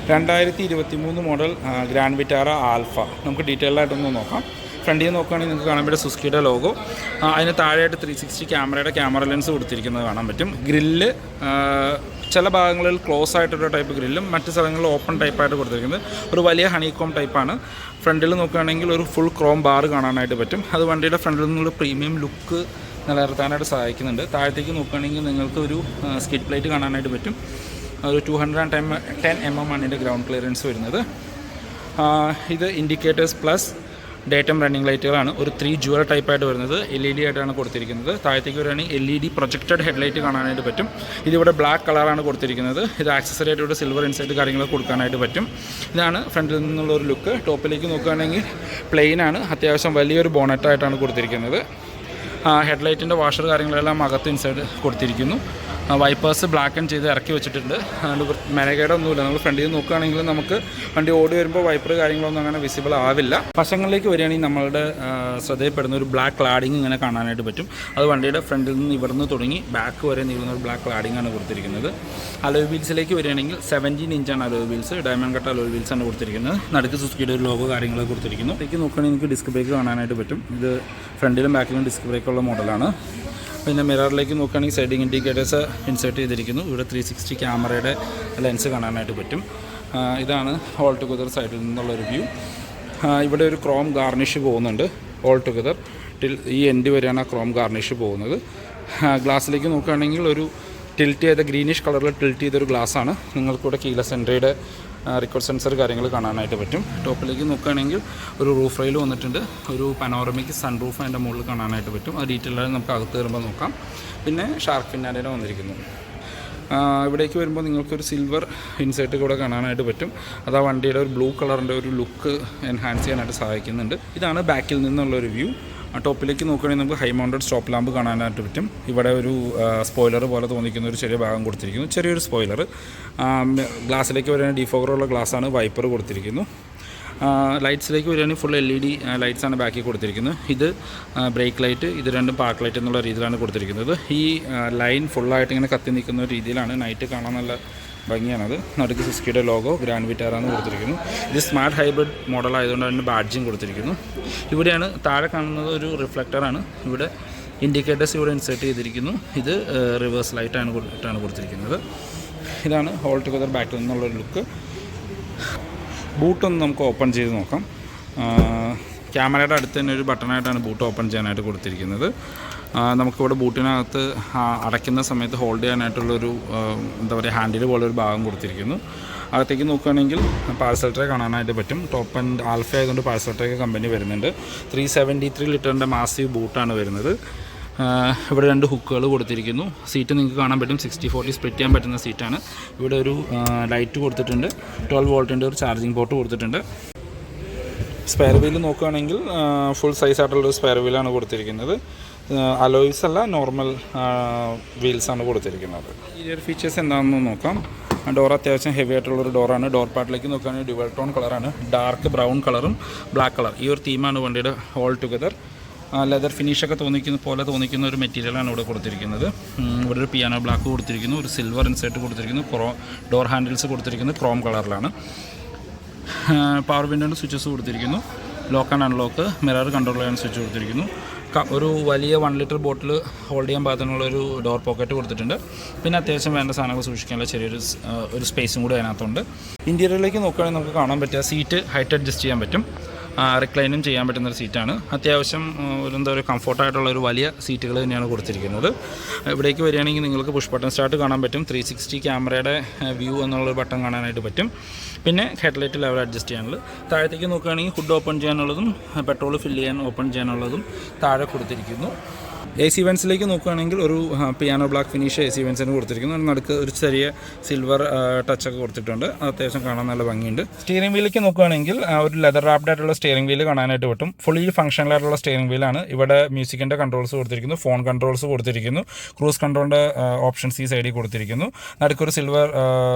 2023 model grand Vitara alpha. നമുക്ക് detail ആയിട്ടൊന്ന് നോക്കാം. ഫ്രണ്ടിൽ നിന്ന് നോക്കുകയാണെങ്കിൽ നിങ്ങൾക്ക് കാണാൻ പറ്റും സുസുക്കിയുടെ ലോഗോ. അതിന് താഴെയായിട്ട് 360 ക്യാമറയുടെ ക്യാമറ ലെൻസ് കൊടുത്തിരിക്കുന്നത് കാണാൻ പറ്റും. ഗ്രില്ല് ചില ഭാഗങ്ങളിൽ ക്ലോസ് ആയിട്ടൊരു ടൈപ്പ് ഗ്രില്ലും മറ്റ് സ്ഥലങ്ങളിൽ ഓപ്പൺ ടൈപ്പായിട്ട് കൊടുത്തിരിക്കുന്നത് ഒരു വലിയ ഹണികോം ടൈപ്പാണ്. ഫ്രണ്ടിൽ നോക്കുകയാണെങ്കിൽ ഒരു ഫുൾ ക്രോം ബാർ കാണാനായിട്ട് പറ്റും. അത് വണ്ടിയുടെ ഫ്രണ്ടിൽ നിന്നുള്ള പ്രീമിയം ലുക്ക് നിലനിർത്താനായിട്ട് സഹായിക്കുന്നുണ്ട്. താഴത്തേക്ക് നോക്കുകയാണെങ്കിൽ നിങ്ങൾക്ക് ഒരു സ്കിഡ് പ്ലേറ്റ് കാണാനായിട്ട് പറ്റും. ഒരു 210 mm ആണ് ഇതിൻ്റെ ഗ്രൗണ്ട് ക്ലിയറൻസ് വരുന്നത്. ഇത് indicators plus day time running ലൈറ്റുകളാണ്. ഒരു 3 ജുവൽ ടൈപ്പായിട്ട് വരുന്നത്. LED ആയിട്ടാണ് കൊടുത്തിരിക്കുന്നത്. താഴത്തേക്ക് വരികയാണെങ്കിൽ LED പ്രൊജക്റ്റഡ് ഹെഡ്ലൈറ്റ് കാണാനായിട്ട് പറ്റും. ഇതിവിടെ ബ്ലാക്ക് കളറാണ് കൊടുത്തിരിക്കുന്നത്. ഇത് ആക്സസറി ആയിട്ട് ഇവിടെ സിൽവർ ഇൻസൈറ്റ് കാര്യങ്ങളൊക്കെ കൊടുക്കാനായിട്ട് പറ്റും. ഇതാണ് ഫ്രണ്ടിൽ നിന്നുള്ള ഒരു ലുക്ക്. ടോപ്പിലേക്ക് നോക്കുകയാണെങ്കിൽ പ്ലെയിനാണ്. അത്യാവശ്യം വലിയൊരു ബോണറ്റായിട്ടാണ് കൊടുത്തിരിക്കുന്നത്. ഹെഡ്ലൈറ്റിൻ്റെ വാഷർ കാര്യങ്ങളെല്ലാം അകത്ത് ഇൻസൈഡ് കൊടുത്തിരിക്കുന്നു. വൈപ്പേഴ്സ് ബ്ലാക്ക് ആൻഡ് ചെയ്ത് ഇറക്കി വെച്ചിട്ടുണ്ട്. അതുകൊണ്ട് മെനകേടൊന്നുമില്ല. നമ്മൾ ഫ്രണ്ടിൽ നിന്ന് നോക്കുകയാണെങ്കിൽ നമുക്ക് വണ്ടി ഓടി വരുമ്പോൾ വൈപ്പർ കാര്യങ്ങളൊന്നും അങ്ങനെ വിസിബിൾ ആവില്ല. വശങ്ങളിലേക്ക് വരികയാണെങ്കിൽ നമ്മളുടെ ശ്രദ്ധയിൽപ്പെടുന്ന ഒരു ബ്ലാക്ക് ക്ലാഡിങ് ഇങ്ങനെ കാണാനായിട്ട് പറ്റും. അത് വണ്ടിയുടെ ഫ്രണ്ടിൽ നിന്ന് ഇവിടുന്ന് തുടങ്ങി ബാക്ക് വരെ നീളുന്ന ഒരു ബ്ലാക്ക് ക്ലാഡിങ് ആണ് കൊടുത്തിരിക്കുന്നത്. അലോയ് വീൽസിലേക്ക് വരികയാണെങ്കിൽ 17 ഇഞ്ചാണ് alloy wheels. Diamond cut alloy wheels ആണ് കൊടുത്തിരിക്കുന്നത്. നടുക്ക് സുസുക്കിയുടെ ഒരു ലോഗോ കാര്യങ്ങളൊക്കെ കൊടുത്തിരിക്കുന്നു. ഇതിലേക്ക് നോക്കുകയാണെങ്കിൽ നിങ്ങൾക്ക് ഡിസ്ക് ബ്രേക്ക് കാണാനായിട്ട് പറ്റും. ഇത് ഫ്രണ്ടിലും ബാക്കിലും ഡിസ്ക് ബ്രേക്കുള്ള മോഡലാണ്. പിന്നെ മിററിലേക്ക് നോക്കുകയാണെങ്കിൽ സൈഡിങ് ഇൻഡിക്കേറ്റേഴ്സ് ഇൻസേർട്ട് ചെയ്തിരിക്കുന്നു. ഇവിടെ 360 ക്യാമറയുടെ ലെൻസ് കാണാനായിട്ട് പറ്റും. ഇതാണ് ഓൾ ടുഗദർ സൈഡിൽ നിന്നുള്ളൊരു വ്യൂ. ഇവിടെ ഒരു ക്രോം ഗാർണിഷ് പോകുന്നുണ്ട്. ഓൾ ടുഗദർ ഈ എൻഡ് വരെയാണ് ആ ക്രോം ഗാർണിഷ് പോകുന്നത്. ഗ്ലാസ്സിലേക്ക് നോക്കുകയാണെങ്കിൽ ഒരു ടിൽറ്റ് ചെയ്ത ഗ്രീനിഷ് കളറിൽ ടിൽറ്റ് ചെയ്തൊരു ഗ്ലാസ്സാണ്. നിങ്ങൾക്കിവിടെ കീലെസ് എൻട്രിയുടെ റിക്കോർഡ് സെൻസർ കാര്യങ്ങൾ കാണാനായിട്ട് പറ്റും. ടോപ്പിലേക്ക് നോക്കുകയാണെങ്കിൽ ഒരു റൂഫ് റെയിൽ വന്നിട്ടുണ്ട്. ഒരു പനോറമിക് സൺ റൂഫ് അതിൻ്റെ മുകളിൽ കാണാനായിട്ട് പറ്റും. അത് ഡീറ്റെയിൽ ആയി നമുക്ക് അകത്ത് വരുമ്പോൾ നോക്കാം. പിന്നെ ഷാർക്ക് ഫിന്നാൻ്റെ വന്നിരിക്കുന്നു. ഇവിടേക്ക് വരുമ്പോൾ നിങ്ങൾക്കൊരു സിൽവർ ഇൻസേർട്ട് കൂടെ കാണാനായിട്ട് പറ്റും. അത് ആ വണ്ടിയുടെ ഒരു ബ്ലൂ കളറിൻ്റെ ഒരു ലുക്ക് എൻഹാൻസ് ചെയ്യാനായിട്ട് സഹായിക്കുന്നുണ്ട്. ഇതാണ് ബാക്കിൽ നിന്നുള്ളൊരു വ്യൂ. ടോപ്പിലേക്ക് നോക്കുകയാണെങ്കിൽ നമുക്ക് ഹൈ മൗണ്ടഡ് സ്റ്റോപ്പ് ലാമ്പ് കാണാനായിട്ട് പറ്റും. ഇവിടെ ഒരു സ്പോയിലർ പോലെ തോന്നിക്കുന്ന ഒരു ചെറിയ ഭാഗം കൊടുത്തിരിക്കുന്നു. ചെറിയൊരു സ്പോയിലർ. ഗ്ലാസ്സിലേക്ക് വരികയാണെങ്കിൽ ഡിഫോഗറുള്ള ഗ്ലാസ്സാണ്. വൈപ്പർ കൊടുത്തിരിക്കുന്നു. ലൈറ്റ്സിലേക്ക് വരികയാണെങ്കിൽ ഫുൾ LED ലൈറ്റ്സാണ് ബാക്കിൽ കൊടുത്തിരിക്കുന്നത്. ഇത് ബ്രേക്ക് ലൈറ്റ്, ഇത് രണ്ടും പാർക്ക് ലൈറ്റ് എന്നുള്ള രീതിയിലാണ് കൊടുത്തിരിക്കുന്നത്. ഈ ലൈൻ ഫുള്ളായിട്ട് ഇങ്ങനെ കത്തി നിൽക്കുന്ന ഒരു രീതിയിലാണ്. നൈറ്റ് കാണാൻ നല്ല ഭംഗിയാണത്. നടുക്ക് സുസുക്കിയുടെ ലോഗോ ഗ്രാൻഡ് വിറ്റാറാന്ന് കൊടുത്തിരിക്കുന്നു. ഇത് സ്മാർട്ട് ഹൈബ്രിഡ് മോഡൽ ആയതുകൊണ്ട് അതിൻ്റെ ബാഡ്ജിങ് കൊടുത്തിരിക്കുന്നു. ഇവിടെയാണ് താഴെ കാണുന്നത് ഒരു റിഫ്ലക്ടറാണ്. ഇവിടെ ഇൻഡിക്കേറ്റേഴ്സ് ഇവിടെ ഇൻസേർട്ട് ചെയ്തിരിക്കുന്നു. ഇത് റിവേഴ്സ് ലൈറ്റാണ് കൊടുത്തിരിക്കുന്നത്. ഇതാണ് ഓൾ ടുഗദർ ബാക്കിൽ നിന്നുള്ളൊരു ലുക്ക്. ബൂട്ടൊന്ന് നമുക്ക് ഓപ്പൺ ചെയ്ത് നോക്കാം. ക്യാമറയുടെ അടുത്ത് തന്നെ ഒരു ബട്ടണായിട്ടാണ് ബൂട്ട് ഓപ്പൺ ചെയ്യാനായിട്ട് കൊടുത്തിരിക്കുന്നത്. നമുക്കിവിടെ ബൂട്ടിനകത്ത് അടയ്ക്കുന്ന സമയത്ത് ഹോൾഡ് ചെയ്യാനായിട്ടുള്ളൊരു എന്താ പറയുക ഹാൻഡിൽ പോലെ ഒരു ഭാഗം കൊടുത്തിരിക്കുന്നു. അകത്തേക്ക് നോക്കുകയാണെങ്കിൽ പാഴ്സൽ ട്രേ കാണാനായിട്ട് പറ്റും. ടോപ്പ് ആൻഡ് ആൽഫ ആയതുകൊണ്ട് പാഴ്സൽ ട്രേ കമ്പനി വരുന്നുണ്ട്. 373 ലിറ്ററിൻ്റെ മാസീവ് ബൂട്ടാണ് വരുന്നത്. ഇവിടെ 2 ഹുക്കുകൾ കൊടുത്തിരിക്കുന്നു. സീറ്റ് നിങ്ങൾക്ക് കാണാൻ പറ്റും. 60-40 സ്പ്ലിറ്റ് ചെയ്യാൻ പറ്റുന്ന സീറ്റാണ്. ഇവിടെ ഒരു ലൈറ്റ് കൊടുത്തിട്ടുണ്ട്. 12 വോൾട്ടിൻ്റെ ഒരു ചാർജിങ് പോർട്ട് കൊടുത്തിട്ടുണ്ട്. സ്പെയർ വീൽ നോക്കുകയാണെങ്കിൽ ഫുൾ സൈസ് ആയിട്ടുള്ളൊരു സ്പെയർ വീലാണ് കൊടുത്തിരിക്കുന്നത്. അലോയ്സ് അല്ല, നോർമൽ വീൽസാണ് കൊടുത്തിരിക്കുന്നത്. ഇന്റീരിയർ ഫീച്ചേഴ്സ് എന്താണെന്ന് നോക്കാം. ഡോർ അത്യാവശ്യം ഹെവി ആയിട്ടുള്ളൊരു ഡോറാണ്. ഡോർ പാർട്ടിലേക്ക് നോക്കുകയാണെങ്കിൽ ഡ്യുവൽ ടോൺ കളറാണ്. ഡാർക്ക് ബ്രൗൺ കളറും ബ്ലാക്ക് കളർ ഈ ഒരു തീമാണ് വണ്ടിയുടെ ഓൾ ടുഗദർ. ലെതർ ഫിനിഷൊക്കെ തോന്നിക്കുന്ന ഒരു മെറ്റീരിയലാണ് ഇവിടെ കൊടുത്തിരിക്കുന്നത്. ഇവിടെ ഒരു പിയാനോ ബ്ലാക്ക് കൊടുത്തിരിക്കുന്നു. ഒരു സിൽവർ ഇൻസേർട്ട് കൊടുത്തിരിക്കുന്നു. ഡോർ ഹാൻഡിൽസ് കൊടുത്തിരിക്കുന്നത് ക്രോം കളറിലാണ്. പവർ വിൻഡോൻ്റെ സ്വിച്ചസ് കൊടുത്തിരിക്കുന്നു. Lock and unlock, mirror control ചെയ്യാൻ സ്വിച്ച് കൊടുത്തിരിക്കുന്നു. ഒരു വലിയ 1 ലിറ്റർ ബോട്ടിൽ ഹോൾഡ് ചെയ്യാൻ പാകത്തിനുള്ളൊരു ഡോർ പോക്കറ്റ് കൊടുത്തിട്ടുണ്ട്. പിന്നെ അത്യാവശ്യം വേണ്ട സാധനങ്ങൾ സൂക്ഷിക്കാനുള്ള ചെറിയൊരു സ്പേസും കൂടി അതിനകത്തുണ്ട്. ഇൻറ്റീരിയറിലേക്ക് നോക്കുകയാണെങ്കിൽ നമുക്ക് കാണാൻ പറ്റുക സീറ്റ് ഹൈറ്റ് അഡ്ജസ്റ്റ് ചെയ്യാൻ പറ്റും. റിക്ലൈനും ചെയ്യാൻ പറ്റുന്നൊരു സീറ്റാണ്. അത്യാവശ്യം ഒരു കംഫോർട്ടായിട്ടുള്ള ഒരു വലിയ സീറ്റുകൾ തന്നെയാണ് കൊടുത്തിരിക്കുന്നത്. ഇവിടേക്ക് വരികയാണെങ്കിൽ നിങ്ങൾക്ക് പുഷ് ബട്ടൺ സ്റ്റാർട്ട് കാണാൻ പറ്റും. 360 ക്യാമറയുടെ വ്യൂ എന്നുള്ളൊരു ബട്ടൺ കാണാനായിട്ട് പറ്റും. പിന്നെ ഹെഡ്ലൈറ്റ് ലെവൽ അഡ്ജസ്റ്റ് ചെയ്യാനുള്ളത്. താഴത്തേക്ക് നോക്കുകയാണെങ്കിൽ ഹുഡ് ഓപ്പൺ ചെയ്യാനുള്ളതും പെട്രോൾ ഫില്ല് ചെയ്യാൻ ഓപ്പൺ ചെയ്യാനുള്ളതും താഴെ കൊടുത്തിരിക്കുന്നു. AC വെൻസിലേക്ക് നോക്കുകയാണെങ്കിൽ ഒരു പിയാനോ ബ്ലാക്ക് ഫിനിഷ് AC വെൻസിന് കൊടുത്തിരിക്കുന്നു. നടുക്ക് ഒരു ചെറിയ സിൽവർ ടച്ചൊക്കെ കൊടുത്തിട്ടുണ്ട്. അത്യാവശ്യം കാണാൻ നല്ല ഭംഗിയുണ്ട്. സ്റ്റിയറിംഗ് വീലിലേക്ക് നോക്കുകയാണെങ്കിൽ ഒരു ലെതർ റാപ്ഡ് ആയിട്ടുള്ള സ്റ്റിയറിംഗ് വീല് കാണാനായിട്ട് പറ്റും. ഫുള്ളി ഫംഗ്ഷണലായിട്ടുള്ള സ്റ്റിയറിംഗ് വീലാണ്. ഇവിടെ മ്യൂസിക്കിൻ്റെ കൺട്രോൾസ് കൊടുത്തിരിക്കുന്നു. ഫോൺ കൺട്രോൾസ് കൊടുത്തിരിക്കുന്നു. ക്രൂസ് കൺട്രോളിൻ്റെ ഓപ്ഷൻസ് ഈ സൈഡിൽ കൊടുത്തിരിക്കുന്നു. നടുക്കൊരു സിൽവർ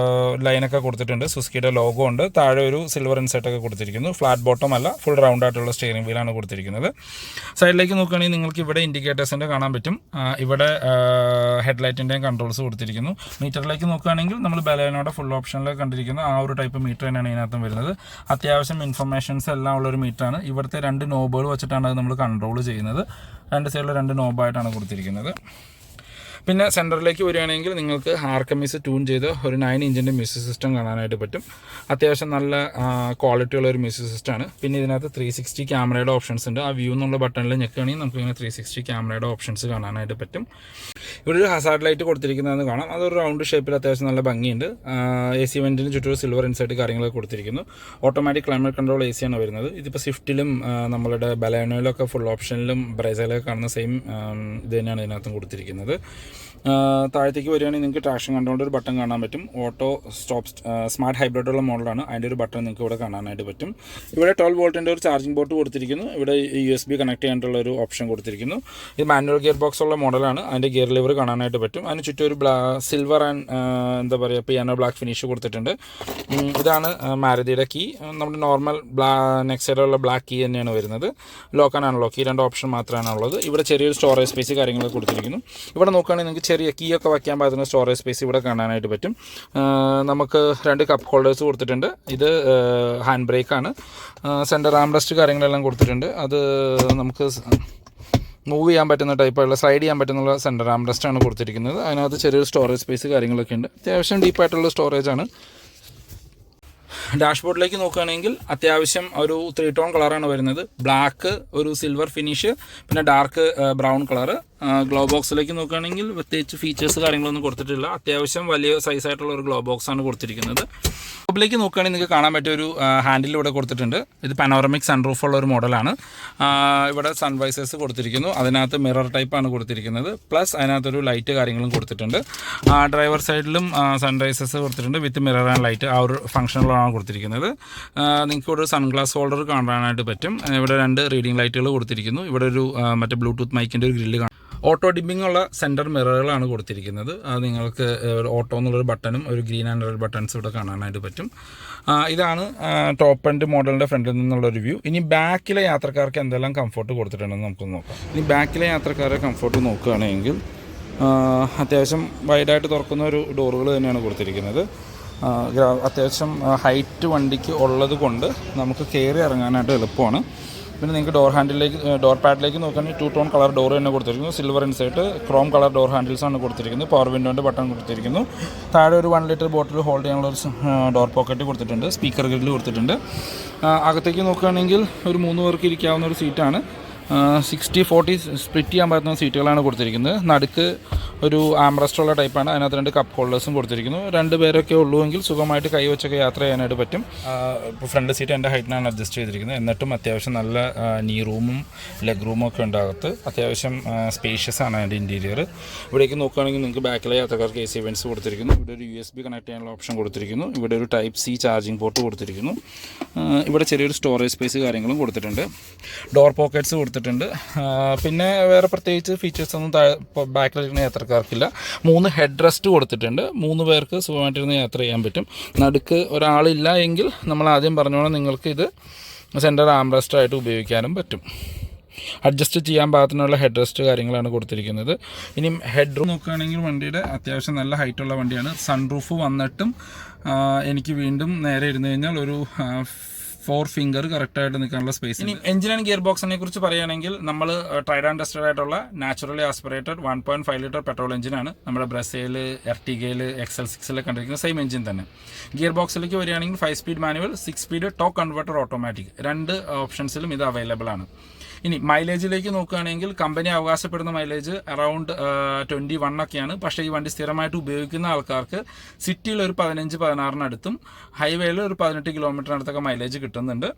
ലൈനൊക്കെ കൊടുത്തിട്ടുണ്ട്. സുസുക്കിയുടെ ലോഗോ ഉണ്ട്. താഴെ ഒരു സിൽവർ ഇൻസെർട്ടൊക്കെ കൊടുത്തിരിക്കുന്നു. ഫ്ലാറ്റ് ബോട്ടം അല്ല, ഫുൾ റൗണ്ട് ആയിട്ടുള്ള സ്റ്റിയറിംഗ് വീലാണ് കൊടുത്തിരിക്കുന്നത്. സൈഡിലേക്ക് നോക്കുകയാണെങ്കിൽ നിങ്ങൾക്ക് ഇവിടെ ഇൻഡിക്കേറ്റേഴ്സിൻ്റെ കാണാൻ പറ്റും. ഇവിടെ ഹെഡ്ലൈറ്റിൻ്റെയും കൺട്രോൾസ് കൊടുത്തിരിക്കുന്നു. മീറ്ററിലേക്ക് നോക്കുകയാണെങ്കിൽ നമ്മൾ ബലേനോയുടെ ഫുൾ ഓപ്ഷനിൽ കണ്ടിരിക്കുന്ന ആ ഒരു ടൈപ്പ് മീറ്റർ തന്നെയാണ് ഇതിനകത്തും വരുന്നത്. അത്യാവശ്യം ഇൻഫർമേഷൻസ് എല്ലാം ഉള്ളൊരു മീറ്ററാണ്. ഇവിടുത്തെ 2 നോബുകൾ വെച്ചിട്ടാണ് അത് നമ്മൾ കൺട്രോൾ ചെയ്യുന്നത്. 2 സൈഡിൽ 2 നോബായിട്ടാണ് കൊടുത്തിരിക്കുന്നത്. പിന്നെ സെൻറ്ററിലേക്ക് വരികയാണെങ്കിൽ നിങ്ങൾക്ക് ആർക്കമിസ് ട്യൂൺ ചെയ്ത് ഒരു 9 ഇഞ്ചിൻ്റെ മ്യൂസിക് സിസ്റ്റം കാണാനായിട്ട് പറ്റും. അത്യാവശ്യം നല്ല ക്വാളിറ്റിയുള്ള ഒരു മ്യൂസിക് സിസ്റ്റമാണ്. പിന്നെ ഇതിനകത്ത് 360 ക്യാമറയുടെ ഓപ്ഷൻസ് ഉണ്ട്. ആ വ്യൂ എന്നുള്ള ബട്ടണിൽ ഞെക്കുകയാണെങ്കിൽ നമുക്ക് ഇങ്ങനെ 360 ക്യാമറയുടെ ഓപ്ഷൻസ് കാണാനായിട്ട് പറ്റും. ഇവിടെ ഒരു ഹസാർഡ് ലൈറ്റ് കൊടുത്തിരിക്കുന്നതെന്ന് കാണാം. അതൊരു റൗണ്ട് ഷേപ്പിൽ അത്യാവശ്യം നല്ല ഭംഗിയുണ്ട്. AC വെൻറ്റിന് ചുറ്റും സിൽവർ ഇൻസൈഡ് കാര്യങ്ങളൊക്കെ കൊടുത്തിരിക്കുന്നു. ഓട്ടോമാറ്റിക് ക്ലൈമറ്റ് കൺട്രോൾ AC ആണ് വരുന്നത്. ഇതിപ്പോൾ സ്വിഫ്റ്റിലും നമ്മളുടെ ബലേനോയിലൊക്കെ ഫുൾ ഓപ്ഷനിലും ബ്രേസയിലൊക്കെ കാണുന്ന സെയിം ഇത് തന്നെയാണ് ഇതിനകത്തും കൊടുത്തിരിക്കുന്നത്. താഴത്തേക്ക് വരികയാണെങ്കിൽ നിങ്ങൾക്ക് ട്രാക്ഷൻ കൺട്രോളിൻ്റെ ഒരു ബട്ടൺ കാണാൻ പറ്റും. ഓട്ടോ സ്റ്റോപ്പ് സ്മാർട്ട് ഹൈബ്രിഡുള്ള മോഡലാണ്. അതിൻ്റെ ഒരു ബട്ടൺ നിങ്ങൾക്ക് ഇവിടെ കാണാനായിട്ട് പറ്റും. ഇവിടെ 12 വോൾട്ടിൻ്റെ ഒരു ചാർജിങ് പോർട്ട് കൊടുത്തിരിക്കുന്നു. ഇവിടെ USB കണക്ട് ചെയ്യാനുള്ള ഒരു ഓപ്ഷൻ കൊടുത്തിരിക്കുന്നു. ഇത് മാനുവൽ ഗിയർ ബോക്സ് ഉള്ള മോഡലാണ്. അതിൻ്റെ ഗിയർ ലിവർ കാണാനായിട്ട് പറ്റും. അതിന് ചുറ്റും ഒരു സിൽവർ ആൻഡ് എന്താ പറയുക പിയാനോ ബ്ലാക്ക് ഫിനിഷ് കൊടുത്തിട്ടുണ്ട്. ഇതാണ് മാരുതിയുടെ കീ. നമ്മുടെ നോർമൽ നെക്സ്റ്റ് സൈഡിലുള്ള ബ്ലാക്ക് കീ തന്നെയാണ് വരുന്നത്. ലോക്ക് ആൻഡ് അൺലോക്ക് ഈ 2 ഓപ്ഷൻ മാത്രമാണ് ഉള്ളത്. ഇവിടെ ചെറിയൊരു സ്റ്റോറേജ് സ്പേസ് കാര്യങ്ങളൊക്കെ കൊടുത്തിരിക്കുന്നു. ഇവിടെ നോക്കുകയാണെങ്കിൽ നിങ്ങൾക്ക് ചെറിയ കീ ഒക്കെ വയ്ക്കാൻ പറ്റുന്ന സ്റ്റോറേജ് സ്പേസ് ഇവിടെ കാണാനായിട്ട് പറ്റും. നമുക്ക് 2 കപ്പ് ഹോൾഡേഴ്സ് കൊടുത്തിട്ടുണ്ട്. ഇത് ഹാൻഡ് ബ്രേക്കാണ്. സെൻറ്റർ ആംറെസ്റ്റ് കാര്യങ്ങളെല്ലാം കൊടുത്തിട്ടുണ്ട്. അത് നമുക്ക് മൂവ് ചെയ്യാൻ പറ്റുന്ന ടൈപ്പുള്ള സ്ലൈഡ് ചെയ്യാൻ പറ്റുന്ന സെൻറ്റർ ആംറെസ്റ്റാണ് കൊടുത്തിരിക്കുന്നത്. അതിനകത്ത് ചെറിയൊരു സ്റ്റോറേജ് സ്പേസ് കാര്യങ്ങളൊക്കെ ഉണ്ട്. അത്യാവശ്യം ഡീപ്പായിട്ടുള്ള സ്റ്റോറേജാണ്. ഡാഷ്ബോർഡിലേക്ക് നോക്കുകയാണെങ്കിൽ അത്യാവശ്യം ഒരു 3 ടോൺ കളറാണ് വരുന്നത്. ബ്ലാക്ക്, ഒരു സിൽവർ ഫിനിഷ്, പിന്നെ ഡാർക്ക് ബ്രൗൺ കളറ്. ഗ്ലോ ബോക്സിലേക്ക് നോക്കുകയാണെങ്കിൽ പ്രത്യേകിച്ച് ഫീച്ചേഴ്സ് കാര്യങ്ങളൊന്നും കൊടുത്തിട്ടില്ല. അത്യാവശ്യം വലിയ സൈസായിട്ടുള്ള ഒരു ഗ്ലോ ബോക്സാണ് കൊടുത്തിരിക്കുന്നത്. ടോപ്പിലേക്ക് നോക്കുകയാണെങ്കിൽ നിങ്ങൾക്ക് കാണാൻ പറ്റിയ ഒരു ഹാൻഡിൽ ഇവിടെ കൊടുത്തിട്ടുണ്ട്. ഇത് പനോറമിക് സൺറൂഫ് ഉള്ള ഒരു മോഡലാണ്. ഇവിടെ സൺവൈസേഴ്സ് കൊടുത്തിരിക്കുന്നു. അതിനകത്ത് മിറർ ടൈപ്പാണ് കൊടുത്തിരിക്കുന്നത്. പ്ലസ് അതിനകത്തൊരു ലൈറ്റ് കാര്യങ്ങളും കൊടുത്തിട്ടുണ്ട്. ഡ്രൈവർ സൈഡിലും സൺറൈസേഴ്സ് കൊടുത്തിട്ടുണ്ട് വിത്ത് മിറർ ആൻഡ് ലൈറ്റ്. ആ ഒരു ഫംഗ്ഷനിലാണ് കൊടുത്തിരിക്കുന്നത്. നിങ്ങൾക്ക് ഇവിടെ ഒരു സൺഗ്ലാസ് ഹോൾഡർ കാണാനായിട്ട് പറ്റും. ഇവിടെ 2 റീഡിംഗ് ലൈറ്റുകൾ കൊടുത്തിരിക്കുന്നു. ഇവിടെ ഒരു മറ്റേ ബ്ലൂടൂത്ത് മൈക്കിൻ്റെ ഒരു ഗ്രില്ല് കാണാം. ഓട്ടോ ഡിമ്മിംഗ് ഉള്ള സെൻറ്റർ മിററുകളാണ് കൊടുത്തിരിക്കുന്നത്. അത് നിങ്ങൾക്ക് ഓട്ടോ എന്നുള്ളൊരു ബട്ടണും ഒരു ഗ്രീൻ ആൻഡ് റെഡ് ബട്ടൺസ് ഇവിടെ കാണാനായിട്ട് പറ്റും. ഇതാണ് ടോപ്പ് എൻഡ് മോഡലിൻ്റെ ഫ്രണ്ടിൽ നിന്നുള്ളൊരു വ്യൂ. ഇനി ബാക്കിലെ യാത്രക്കാർക്ക് എന്തെല്ലാം കംഫോർട്ട് കൊടുത്തിട്ടുണ്ടെന്ന് നമുക്ക് നോക്കാം. ഇനി ബാക്കിലെ യാത്രക്കാരുടെ കംഫോർട്ട് നോക്കുകയാണെങ്കിൽ അത്യാവശ്യം വൈഡായിട്ട് തുറക്കുന്ന ഒരു ഡോറുകൾ തന്നെയാണ് കൊടുത്തിരിക്കുന്നത്. അത്യാവശ്യം ഹൈറ്റ് വണ്ടിക്ക് ഉള്ളത് കൊണ്ട് നമുക്ക് കയറി ഇറങ്ങാനായിട്ട് എളുപ്പമാണ്. പിന്നെ നിങ്ങൾക്ക് ഡോർ പാഡിലേക്ക് നോക്കുകയാണെങ്കിൽ 2 ടോൺ കളർ ഡോർ തന്നെ കൊടുത്തിരിക്കുന്നു. Silver inside chrome colour door ഹാൻഡിൽസാണ് കൊടുത്തിരിക്കുന്നത്. പവർ വിൻഡോൻ്റെ ബട്ടൺ കൊടുത്തിരിക്കുന്നു. താഴെ ഒരു 1 ലിറ്റർ ബോട്ടിൽ ഹോൾഡ് ചെയ്യാനുള്ള ഒരു ഡോർ പോക്കറ്റ് കൊടുത്തിട്ടുണ്ട്. സ്പീക്കർ ഗ്രില്ല് കൊടുത്തിട്ടുണ്ട്. അകത്തേക്ക് നോക്കുകയാണെങ്കിൽ ഒരു 3 പേർക്ക് ഇരിക്കാവുന്ന ഒരു സീറ്റാണ്. 60-40 സ്പ്ലിറ്റ് ചെയ്യാൻ പറ്റുന്ന സീറ്റുകളാണ് കൊടുത്തിരിക്കുന്നത്. നടുക്ക് ഒരു ആംറെസ്റ്റുള്ള ടൈപ്പാണ്. അതിനകത്ത് 2 കപ്പ് ഹോൾഡേഴ്സും കൊടുത്തിരിക്കുന്നു. 2 പേരൊക്കെ ഉള്ളുവെങ്കിൽ സുഖമായിട്ട് കൈവച്ചൊക്കെ യാത്ര ചെയ്യാനായിട്ട് പറ്റും. ഇപ്പോൾ ഫ്രണ്ട് സീറ്റ് എൻ്റെ ഹൈറ്റിനാണ് അഡ്ജസ്റ്റ് ചെയ്തിരിക്കുന്നത്. എന്നിട്ടും അത്യാവശ്യം നല്ല നീ റൂമും ലെഗ് റൂമും ഒക്കെ ഉണ്ട് അകത്ത്. അത്യാവശ്യം സ്പേഷ്യസ് ആണ് അതിൻ്റെ ഇൻറ്റീരിയർ. ഇവിടേക്ക് നോക്കുകയാണെങ്കിൽ നിങ്ങൾക്ക് ബാക്കിലെ യാത്രക്കാർക്ക് AC വെൻറ്റ്സ് കൊടുത്തിരിക്കുന്നു. ഇവിടെ ഒരു USB കണക്ട് ചെയ്യാനുള്ള ഓപ്ഷൻ കൊടുത്തിരിക്കുന്നു. ഇവിടെ ഒരു ടൈപ്പ് C ചാർജിങ് പോർട്ട് കൊടുത്തിരിക്കുന്നു. ഇവിടെ ചെറിയൊരു സ്റ്റോറേജ് സ്പേസ് കാര്യങ്ങളും കൊടുത്തിട്ടുണ്ട്. ഡോർ പോക്കറ്റ്സ് കൊടുത്തിട്ടുണ്ട്. പിന്നെ വേറെ പ്രത്യേകിച്ച് ഫീച്ചേഴ്സ് ഒന്നും ബാക്കിലിരിക്കുന്ന യാത്രക്കാർക്കില്ല. 3 ഹെഡ് റെസ്റ്റ് കൊടുത്തിട്ടുണ്ട്. 3 പേർക്ക് സുഖമായിട്ടിരുന്ന് യാത്ര ചെയ്യാൻ പറ്റും. നടുക്ക് ഒരാളില്ല എങ്കിൽ നമ്മൾ ആദ്യം പറഞ്ഞോളാം നിങ്ങൾക്ക് ഇത് സെൻറ്റർ ആംറെസ്റ്റായിട്ട് ഉപയോഗിക്കാനും പറ്റും. അഡ്ജസ്റ്റ് ചെയ്യാൻ പാകത്തിനുള്ള ഹെഡ് റെസ്റ്റ് കാര്യങ്ങളാണ് കൊടുത്തിരിക്കുന്നത്. ഇനി ഹെഡ് റൂം നോക്കുകയാണെങ്കിൽ വണ്ടിയുടെ അത്യാവശ്യം നല്ല ഹൈറ്റുള്ള വണ്ടിയാണ്. സൺറൂഫ് വന്നിട്ടും എനിക്ക് വീണ്ടും നേരെ ഇരുന്ന് കഴിഞ്ഞാൽ ഒരു 4 ഫിംഗർ കറക്റ്റായിട്ട് നിൽക്കാനുള്ള സ്പേസ്. ഇനി എഞ്ചിൻ ആൻഡ് ഗിയർ ബോക്സിനെ കുറിച്ച് പറയുകയാണെങ്കിൽ നമ്മൾ ട്രൈഡ് ആൻഡ് ടെസ്റ്റഡ് ആയിട്ടുള്ള നാച്ചുറലി ആസ്പിറേറ്റഡ് 1.5 ലിറ്റർ പെട്രോൾ എഞ്ചിനാണ് നമ്മുടെ ബ്രസയിൽ, എർട്ടിഗയിൽ, XL6 കണ്ടിരിക്കുന്ന സെയിം എഞ്ചിൻ തന്നെ. ഗിയർ ബോക്സിലേക്ക് വരികയാണെങ്കിൽ 5 speed manual, 6 speed torque converter automatic 2 ഓപ്ഷൻസിലും ഇത് അവൈലബിൾ ആണ്. ഇനി മൈലേജിലേക്ക് നോക്കുകയാണെങ്കിൽ കമ്പനി അവകാശപ്പെടുന്ന മൈലേജ് അറൗണ്ട് 21 ഒക്കെയാണ്. പക്ഷേ ഈ വണ്ടി സ്ഥിരമായിട്ട് ഉപയോഗിക്കുന്ന ആൾക്കാർക്ക് സിറ്റിയിൽ ഒരു 15-16 ഹൈവേയിൽ ഒരു 18 കിലോമീറ്ററിനടുത്തൊക്കെ മൈലേജ് കിട്ടുന്നുണ്ട്.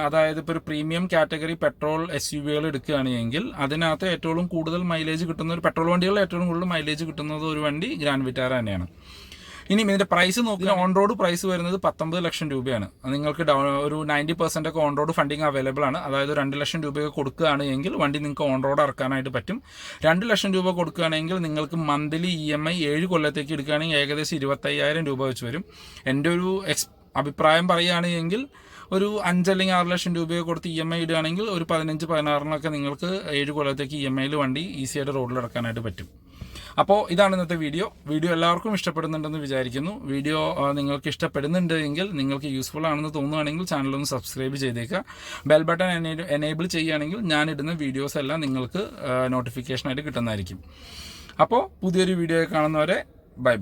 അതായത് ഇപ്പോൾ ഒരു പ്രീമിയം കാറ്റഗറി പെട്രോൾ SUVകൾ എടുക്കുകയാണെങ്കിൽ അതിനകത്ത് ഏറ്റവും കൂടുതൽ മൈലേജ് കിട്ടുന്ന ഒരു പെട്രോൾ വണ്ടികളിൽ ഏറ്റവും കൂടുതൽ മൈലേജ് കിട്ടുന്നത് ഒരു വണ്ടി ഗ്രാൻഡ് വിറ്റാര തന്നെയാണ്. ഇനി ഇതിൻ്റെ പ്രൈസ് നോക്കുക, ഓൺ റോഡ് പ്രൈസ് വരുന്നത് 19 ലക്ഷം രൂപയാണ്. നിങ്ങൾക്ക് ഒരു 90% ഒക്കെ ഓൺ റോഡ് ഫണ്ടിങ് അവൈലബിൾ ആണ്. അതായത് 2 ലക്ഷം രൂപയൊക്കെ കൊടുക്കുകയാണ് എങ്കിൽ വണ്ടി നിങ്ങൾക്ക് ഓൺ റോഡ് ഇറക്കാനായിട്ട് പറ്റും. 2 ലക്ഷം രൂപ കൊടുക്കുകയാണെങ്കിൽ നിങ്ങൾക്ക് മന്ത്ലി EMI 7 കൊല്ലത്തേക്ക് എടുക്കുകയാണെങ്കിൽ ഏകദേശം 25,000 രൂപ വെച്ച് വരും. എൻ്റെ ഒരു അഭിപ്രായം പറയുകയാണെങ്കിൽ ഒരു 5 അല്ലെങ്കിൽ 6 ലക്ഷം രൂപയൊക്കെ കൊടുത്ത് EMI ഇടുകയാണെങ്കിൽ ഒരു 15-16 നിങ്ങൾക്ക് 7 കൊല്ലത്തേക്ക് EMIയിൽ വണ്ടി ഈസിയായിട്ട് റോഡിൽ ഇറക്കാനായിട്ട് പറ്റും. അപ്പോൾ ഇതാണ് ഇന്നത്തെ വീഡിയോ എല്ലാവർക്കും ഇഷ്ടപ്പെടുന്നുണ്ടെന്ന് വിചാരിക്കുന്നു. വീഡിയോ നിങ്ങൾക്ക് ഇഷ്ടപ്പെടുന്നുണ്ട് എങ്കിൽ, നിങ്ങൾക്ക് യൂസ്ഫുൾ ആണെന്ന് തോന്നുകയാണെങ്കിൽ ചാനലൊന്ന് സബ്സ്ക്രൈബ് ചെയ്തേക്കുക. ബെൽ ബട്ടൺ എനേബിൾ ചെയ്യുകയാണെങ്കിൽ ഞാനിടുന്ന വീഡിയോസ് എല്ലാം നിങ്ങൾക്ക് നോട്ടിഫിക്കേഷനായിട്ട് കിട്ടുന്നതായിരിക്കും. അപ്പോൾ പുതിയൊരു വീഡിയോ കാണുന്നവരെ ബൈ.